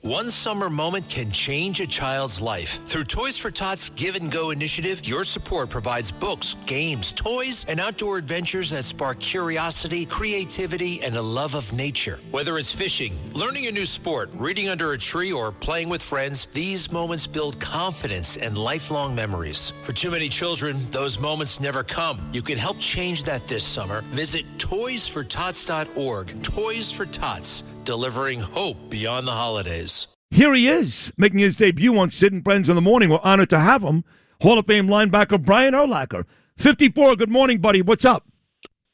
One summer moment can change a child's life. Through Toys for Tots Give and Go initiative, your support provides books, games, toys, and outdoor adventures that spark curiosity, creativity, and a love of nature. Whether it's fishing, learning a new sport, reading under a tree, or playing with friends, these moments build confidence and lifelong memories. For too many children, those moments never come. You can help change that this summer. Visit toysfortots.org. Toys for Tots, delivering hope beyond the holidays. Here he is, making his debut on Sid Friends in the Morning. We're honored to have him. Hall of Fame linebacker Brian Urlacher. 54, good morning, buddy. What's up?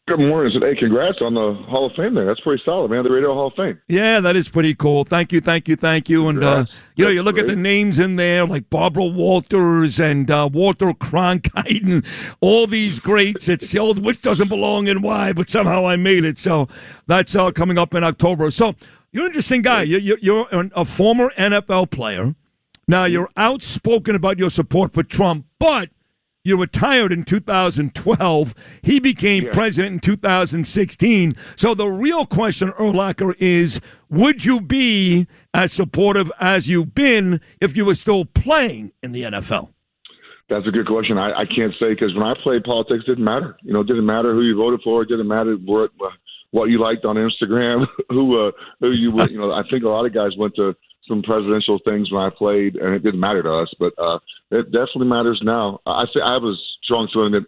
Good morning. Hey, congrats on the Hall of Fame there. That's pretty solid, man. The Radio Hall of Fame. Yeah, that is pretty cool. Thank you. And, you look at the names in there, like Barbara Walters and Walter Cronkite and all these greats. It's the old which doesn't belong and why, but somehow I made it. So that's coming up in October. So you're an interesting guy. You're a former NFL player. Now, you're outspoken about your support for Trump, but you retired in 2012. He became president in 2016. So the real question, Urlacher, is would you be as supportive as you've been if you were still playing in the NFL? That's a good question. I can't say because when I played, politics didn't matter. You know, it didn't matter who you voted for. It didn't matter what you liked on Instagram, who you would. You know, I think a lot of guys went to some presidential things when I played, and it didn't matter to us. But it definitely matters now. I have a strong feeling that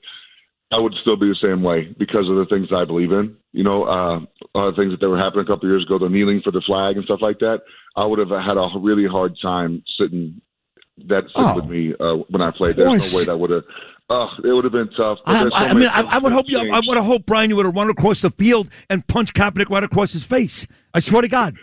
I would still be the same way because of the things I believe in. You know, a lot of things that were happening a couple of years ago, the kneeling for the flag and stuff like that. I would have had a really hard time sitting with me when I played. There's no way that would have. It would have been tough. I would hope Brian, you would have run across the field and punched Kaepernick right across his face. I swear to God.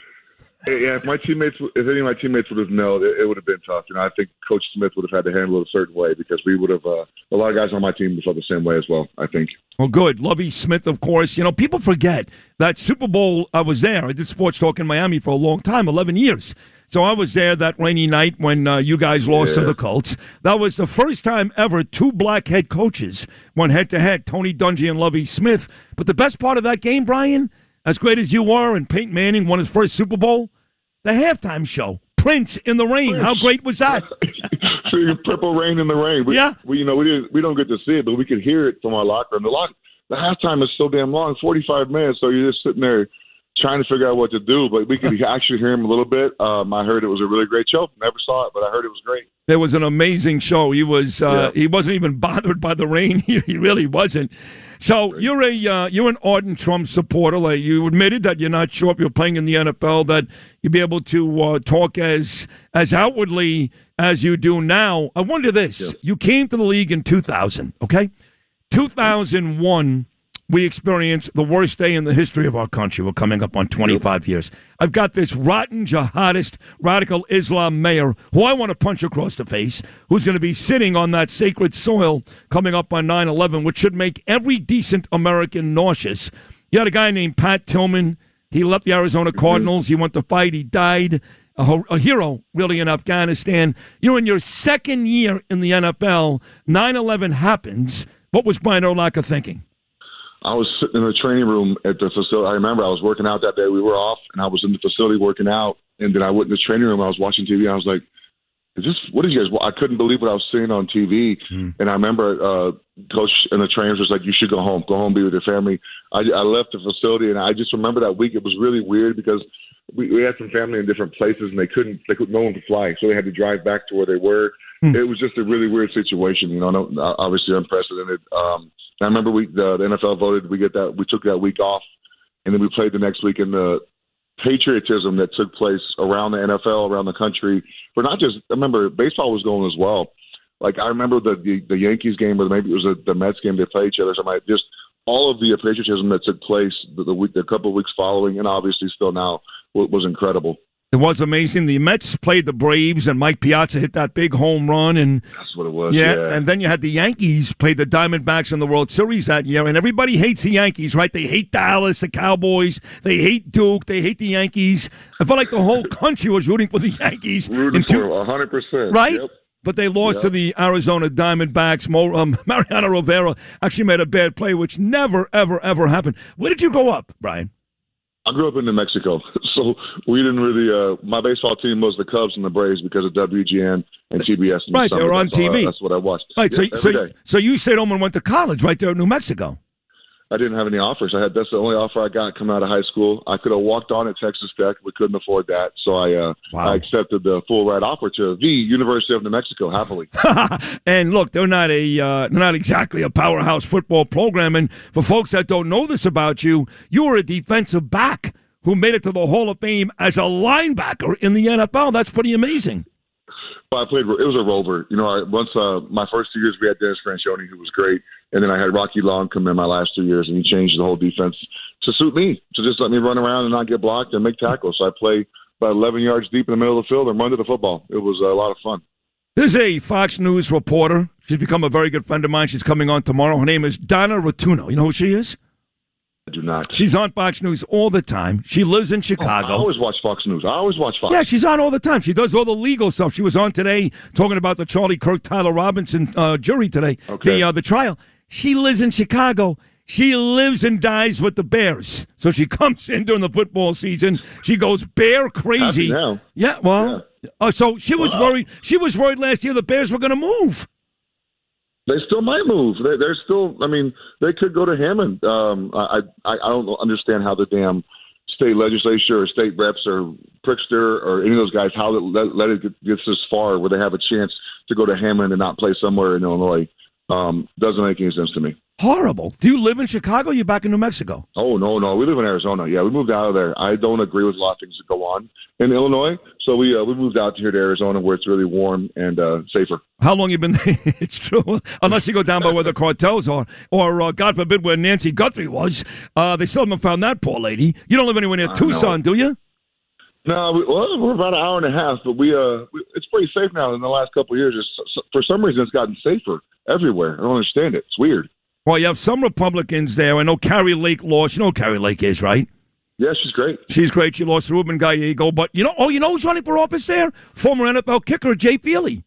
Yeah, if any of my teammates would have known, it would have been tough. You know, I think Coach Smith would have had to handle it a certain way because we would have. A lot of guys on my team felt the same way as well, I think. Well, good. Lovie Smith, of course. You know, people forget that Super Bowl. I was there. I did sports talk in Miami for a long time, 11 years. So I was there that rainy night when you guys lost to the Colts. That was the first time ever two black head coaches went head-to-head, Tony Dungy and Lovie Smith. But the best part of that game, Brian, as great as you were, and Peyton Manning won his first Super Bowl, the halftime show, Prince in the Rain. How great was that? Purple Rain in the Rain. We don't get to see it, but we could hear it from our locker room. The halftime is so damn long, 45 minutes, so you're just sitting there trying to figure out what to do, but we could actually hear him a little bit. I heard it was a really great show. Never saw it, but I heard it was great. It was an amazing show. He was he wasn't even bothered by the rain. He really wasn't. So you're an ardent Trump supporter. Like you admitted that you're not sure if you're playing in the NFL that you'd be able to talk as outwardly as you do now. I wonder this: you came to the league in 2000, okay? 2001. We experienced the worst day in the history of our country. We're coming up on 25 years. I've got this rotten jihadist, radical Islam mayor who I want to punch across the face, who's going to be sitting on that sacred soil coming up on 9/11, which should make every decent American nauseous. You had a guy named Pat Tillman. He left the Arizona Cardinals. He went to fight. He died. A hero, really, in Afghanistan. You're in your second year in the NFL. 9/11 happens. What was Brian Urlacher thinking? I was sitting in the training room at the facility. I remember I was working out that day. We were off, and I was in the facility working out. And then I went in the training room. I was watching TV. And I was like, what are you guys? I couldn't believe what I was seeing on TV. And I remember Coach and the trainers was like, you should go home. Go home, be with your family. I left the facility, and I just remember that week. It was really weird because we had some family in different places, and no one could fly. So they had to drive back to where they were. It was just a really weird situation, you know, obviously unprecedented. I remember the NFL voted we took that week off, and then we played the next week. In the patriotism that took place around the NFL, around the country, but not just. I remember baseball was going as well. Like I remember the Yankees game, or maybe it was the Mets game. They played each other. So just all of the patriotism that took place the couple of weeks following, and obviously still now, was incredible. It was amazing. The Mets played the Braves, and Mike Piazza hit that big home run. And that's what it was. Yeah, and then you had the Yankees play the Diamondbacks in the World Series that year, and everybody hates the Yankees, right? They hate Dallas, the Cowboys. They hate Duke. They hate the Yankees. I felt like the whole country was rooting for the Yankees. Rooting for 100%. Right? Yep. But they lost to the Arizona Diamondbacks. Mariano Rivera actually made a bad play, which never, ever, ever happened. Where did you go up, Brian? I grew up in New Mexico, so we didn't really. My baseball team was the Cubs and the Braves because of WGN and TBS. Right, they were on TV. That's what I watched. Right, Yeah, so you stayed home and went to college right there in New Mexico. I didn't have any offers. That's the only offer I got coming out of high school. I could have walked on at Texas Tech. We couldn't afford that, so I accepted the full ride offer to the University of New Mexico happily. And look, they're not exactly a powerhouse football program. And for folks that don't know this about you, you were a defensive back who made it to the Hall of Fame as a linebacker in the NFL. That's pretty amazing. Well, it was a rover. Once my first 2 years we had Dennis Franchione, who was great, and then I had Rocky Long come in my last 2 years, and he changed the whole defense to suit me, to just let me run around and not get blocked and make tackles. So I play about 11 yards deep in the middle of the field and run to the football. It was a lot of fun. There's a Fox News reporter. She's become a very good friend of mine. She's coming on tomorrow. Her name is Donna Rotuno. You know who she is? I do not. She's on Fox News all the time. She lives in Chicago. I always watch Fox News. I always watch Fox. Yeah, she's on all the time. She does all the legal stuff. She was on today talking about the Charlie Kirk, Tyler Robinson jury today, the trial. She lives in Chicago. She lives and dies with the Bears. So she comes in during the football season. She goes bear crazy. Happy now. Yeah, well, so she was worried. She was worried last year the Bears were going to move. They still might move. They're still. I mean, they could go to Hammond. I don't understand how the damn state legislature or state reps or Prickster or any of those guys how let it get this far where they have a chance to go to Hammond and not play somewhere in Illinois. Doesn't make any sense to me. Horrible. Do you live in Chicago? Or are you back in New Mexico? Oh, no. We live in Arizona. Yeah, we moved out of there. I don't agree with a lot of things that go on in Illinois. So we moved out here to Arizona where it's really warm and safer. How long you been there? It's true. Unless you go down by where the cartels are, or God forbid where Nancy Guthrie was. They still haven't found that poor lady. You don't live anywhere near Tucson, do you? No, we're about an hour and a half, but it's pretty safe now. In the last couple of years, for some reason, it's gotten safer everywhere. I don't understand it. It's weird. Well, you have some Republicans there. I know Carrie Lake lost. You know who Carrie Lake is, right? Yeah, she's great. She's great. She lost to Ruben Gallego. But you know who's running for office there? Former NFL kicker Jay Feely.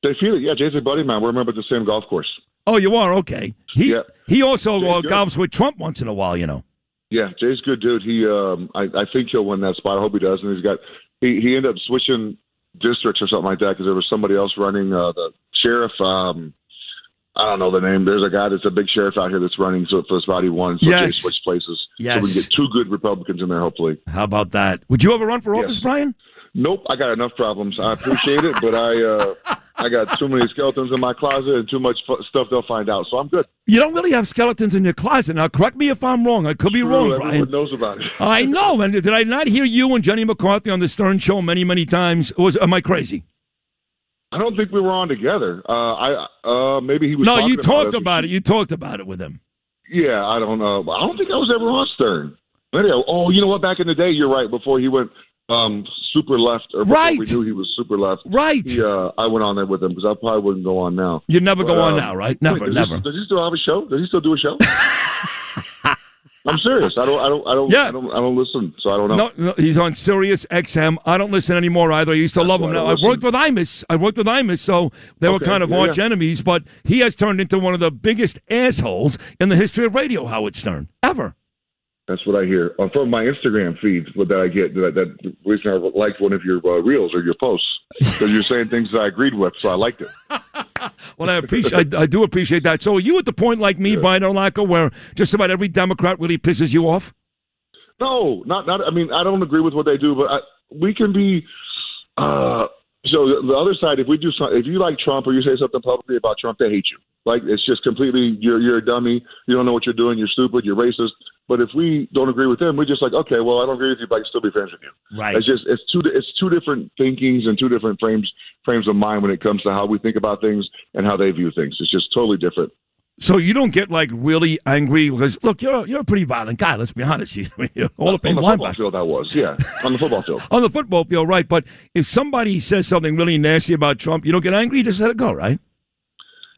Jay Feely, yeah, Jay's a buddy of mine. We're members of the same golf course. Oh, you are? Okay. He also golfs with Trump once in a while, Yeah, Jay's a good dude. I think he'll win that spot. I hope he does. And he ended up switching districts or something like that because there was somebody else running the sheriff. I don't know the name. There's a guy that's a big sheriff out here that's running, so for spot he won. So Jay switched places. Yes. So we can get two good Republicans in there, hopefully. How about that? Would you ever run for office, Brian? Nope, I got enough problems. I appreciate it, but I got too many skeletons in my closet and too much stuff they'll find out, so I'm good. You don't really have skeletons in your closet. Now, correct me if I'm wrong. I could be wrong, Brian. Everyone knows about it. I know, and did I not hear you and Jenny McCarthy on the Stern Show many, many times? Am I crazy? I don't think we were on together. Maybe he was. No, you talked about it. You talked about it with him. Yeah, I don't know. I don't think I was ever on Stern. Anyhow, you know what? Back in the day, you're right. Before he went super left, or before we knew he was super left. Right. I went on there with him because I probably wouldn't go on now. You'd never go on now, right? Never. Does he still have a show? Does he still do a show? I'm serious. I don't listen, so I don't know. No, he's on Sirius XM. I don't listen anymore either. I used to love him. Now I worked with Imus, so they were kind of arch enemies. But he has turned into one of the biggest assholes in the history of radio. Howard Stern, ever. That's what I hear from my Instagram feed. That I get that reason I liked one of your reels or your posts because you're saying things that I agreed with, so I liked it. Well, I do appreciate that. So are you at the point like me, Brian Urlacher, where just about every Democrat really pisses you off? No, not. I mean, I don't agree with what they do, but we can be. So the other side, if you like Trump or you say something publicly about Trump, they hate you. Like it's just completely. You're a dummy. You don't know what you're doing. You're stupid. You're racist. But if we don't agree with them, we're just like, okay, well, I don't agree with you, but I can still be friends with you. Right. It's two different thinkings and two different frames of mind when it comes to how we think about things and how they view things. It's just totally different. So you don't get like really angry because look, you're a pretty violent guy. Let's be honest. You're all on the football field, I was. Yeah, on the football field. On the football field, right? But if somebody says something really nasty about Trump, you don't get angry. You just let it go, right?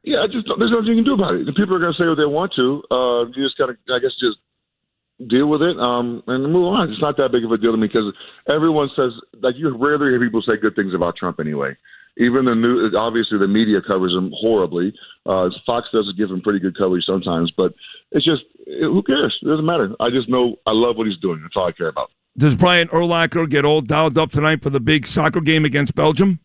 Yeah, there's nothing you can do about it. The people are going to say what they want to. You just got to, I guess, just deal with it and move on. It's not that big of a deal to me because everyone says, like, you rarely hear people say good things about Trump anyway. even obviously the media covers him horribly. Fox does give him pretty good coverage sometimes, but it's just, who cares? It doesn't matter. I just know I love what he's doing. That's all I care about. Does Brian Urlacher get all dialed up tonight for the big soccer game against Belgium?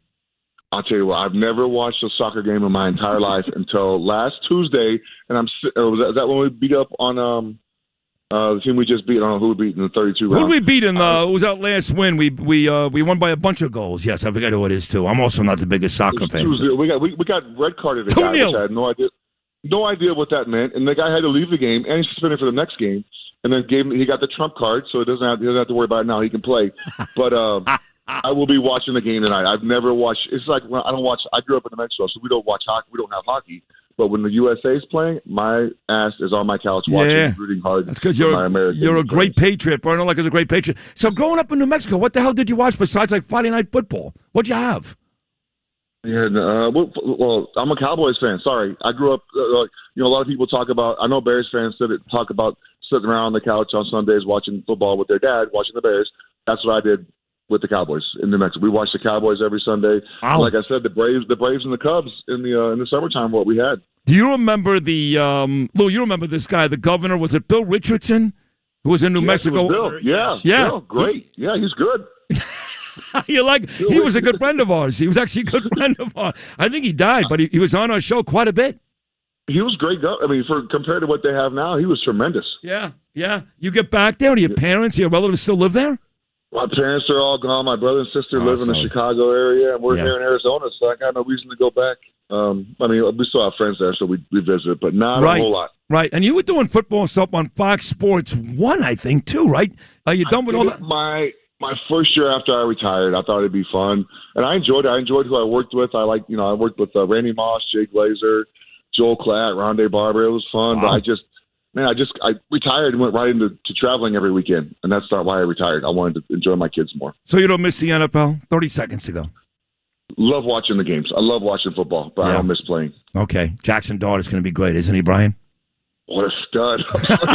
I'll tell you what, I've never watched a soccer game in my entire life until last Tuesday, and was that when we beat up on the team we just beat? I don't know who we beat in the 32 round. Who did we beat in the? Who was that last win? We won by a bunch of goals. Yes, I forget who it is too. I'm also not the biggest soccer fan. We got red carded a guy, which I had no idea what that meant, and the guy had to leave the game and he's suspended for the next game, and then he got the trump card, so he doesn't have to worry about it now. He can play, but. I will be watching the game tonight. I've never watched. It's like when I don't watch. I grew up in New Mexico, so we don't watch hockey. We don't have hockey. But when the USA is playing, my ass is on my couch watching, rooting hard. That's because you're a great patriot. Brian Urlacher's a great patriot. So growing up in New Mexico, what the hell did you watch besides like Friday Night Football? What'd you have? Yeah, well, I'm a Cowboys fan. Sorry, I grew up. A lot of people talk about. I know Bears fans talk about sitting around on the couch on Sundays watching football with their dad, watching the Bears. That's what I did with the Cowboys in New Mexico. We watched the Cowboys every Sunday. Wow. Like I said, the Braves and the Cubs in the summertime, what we had. Do you remember Lou, you remember this guy, the governor, was it Bill Richardson, who was in New Mexico? Bill. Yeah. Bill, great. Yeah, he's good. He was a good friend of ours. He was actually a good friend of ours. I think he died, but he was on our show quite a bit. He was great. I mean, compared to what they have now, he was tremendous. Yeah. You get back there, do your parents, your relatives still live there? My parents are all gone. My brother and sister live in the Chicago area, and we're here in Arizona, so I got no reason to go back. I mean, we still have friends there, so we visit, but not a whole lot. Right, and you were doing football stuff on Fox Sports 1, I think, too, right? Are you done with all that? My first year after I retired, I thought it'd be fun, and I enjoyed it. I enjoyed who I worked with. I worked with Randy Moss, Jay Glazer, Joel Klatt, Rondé Barber. It was fun, but I retired and went right into traveling every weekend, and that's not why I retired. I wanted to enjoy my kids more. So you don't miss the NFL? 30 seconds to go. Love watching the games. I love watching football, but I don't miss playing. Okay. Jackson Dart is going to be great, isn't he, Brian? What a stud.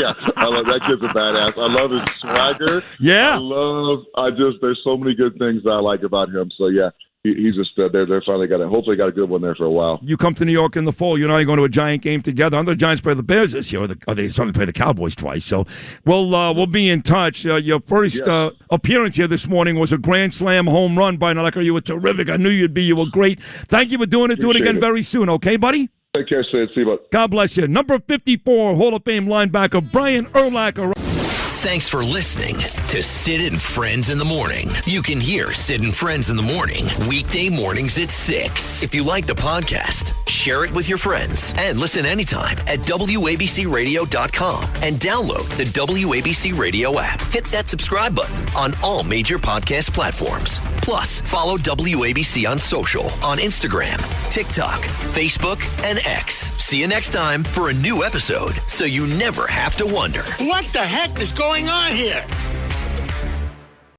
Yeah, I love that kid's a badass. I love his swagger. Yeah. There's so many good things that I like about him. So, yeah. He's a stud. They're finally hopefully got a good one there for a while. You come to New York in the fall. You and I are going to a Giant game together. I know the Giants play the Bears this year, or they started to play the Cowboys twice. So we'll be in touch. Your first appearance here this morning was a grand slam home run by Urlacher. You were terrific. I knew you'd be. You were great. Thank you for doing it. Appreciate Do it again very soon, okay, buddy? Take care, Sid. See you, bud. God bless you. Number 54, Hall of Fame linebacker Brian Urlacher. Thanks for listening to Sid and Friends in the Morning. You can hear Sid and Friends in the Morning weekday mornings at 6. If you like the podcast, share it with your friends and listen anytime at WABCRadio.com and download the WABC Radio app. Hit that subscribe button on all major podcast platforms. Plus, follow WABC on social on Instagram, TikTok, Facebook, and X. See you next time for a new episode so you never have to wonder. What the heck is going on here?